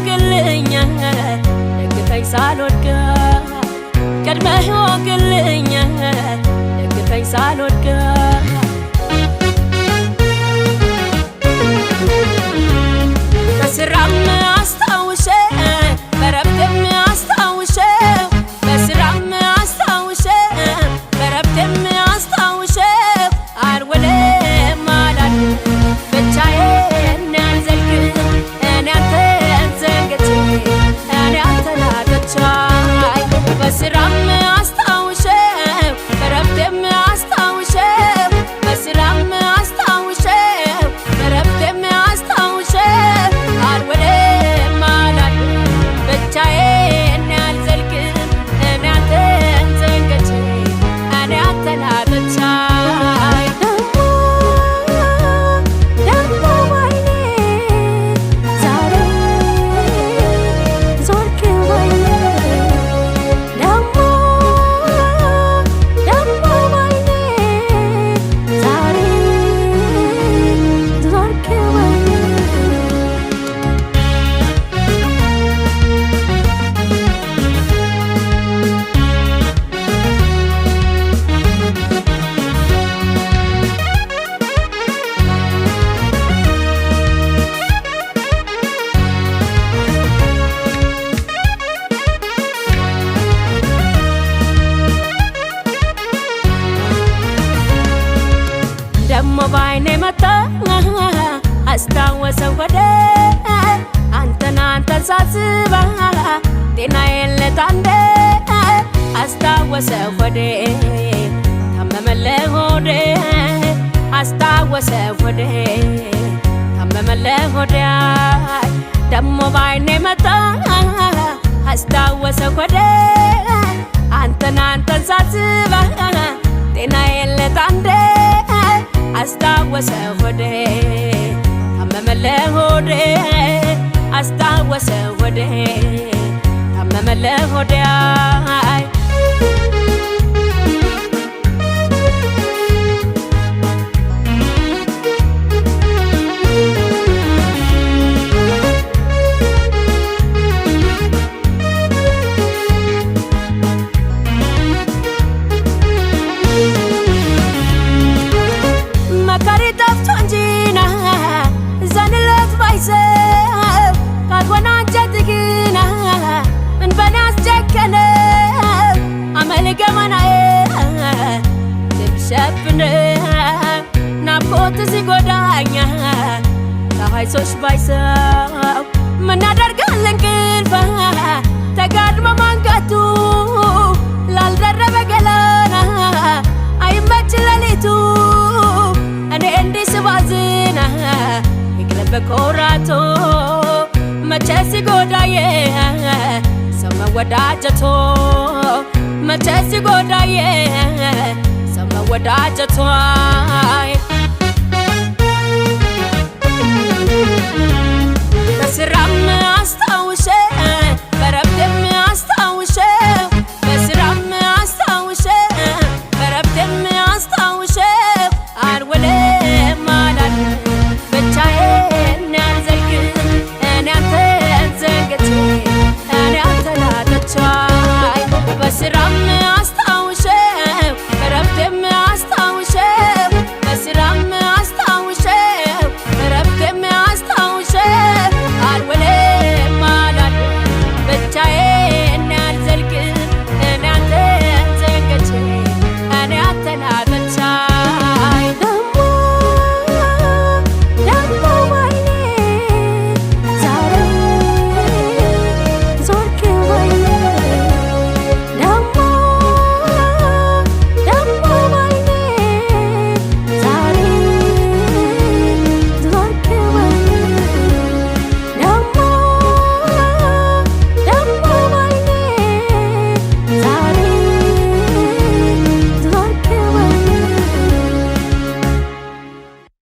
ወግልኛ ደግፈኝ ሳልወድቅ ቀድመህ ወግልኛ ደግፈኝ ሳልወድቅ በስራም አስታውሼ በረፍቴም አስታውሼ በስራም አስታውሼ በረፍቴም አስታውሼ አልውልም አላድርም ብቻዬን አልዘልቅም እኔ አንተን ዘንግቼ እኔ አንተን አጥቻለሁ በስራም አስታውሼ በረፍቴም አስታውሼ በስራም አስታውሼ በረፍቴም አስታውሼ አልውልም አላድርም ብቻዬን አልዘልቅም እኔ አንተን ዘንግቼ እኔ አንተን አጥቻለሁ ደሞ ባይኔ ዛሬ ዞርክ ባይኔ ደሞ ባይኔ ዛሬ ዞርክ ባይኔ ደሞ ባይኔ መጣ አስታወሰው ሆዴ አንተን ሳስብ ጤናዬን ለታንዴ አስታወሰው ሆዴ ታመመልህ ሆዴ አስታወሰው ሆዴ ታመመልህ ሆዴ ደሞ ባይኔ መጣ አስታወሰው ሆዴ አንተን ሳስብ ጤናዬን ለታንዴ አስታወሰው ሆዴ ታመመልህ ሆዴ አስታወሰው ሆዴ ታመመልህ ሆዴ መካሪ ጠፍቶ እንጂ ዘንለት ባይሰብ ካልሆነ አንጀትህን ምን በኔ አስጨከነ አመል ገመናዬ ትብሸፍን ናፍቆት ሲጎዳኝ ከሀይሶች ባይሰብ ምን ያደርጋል እንቅልፍ ተጋድሞ ማንጋቱ ላልደረበ ገላና አይመች ሌሊቱ እኔ እንዲህ ስባዝን ይቅለብ በኮራቶ መቼ ሲጎዳዬ ሰው መወዳጀቶ መቼ ሲጎዳዬ ሰው መወዳጀቶ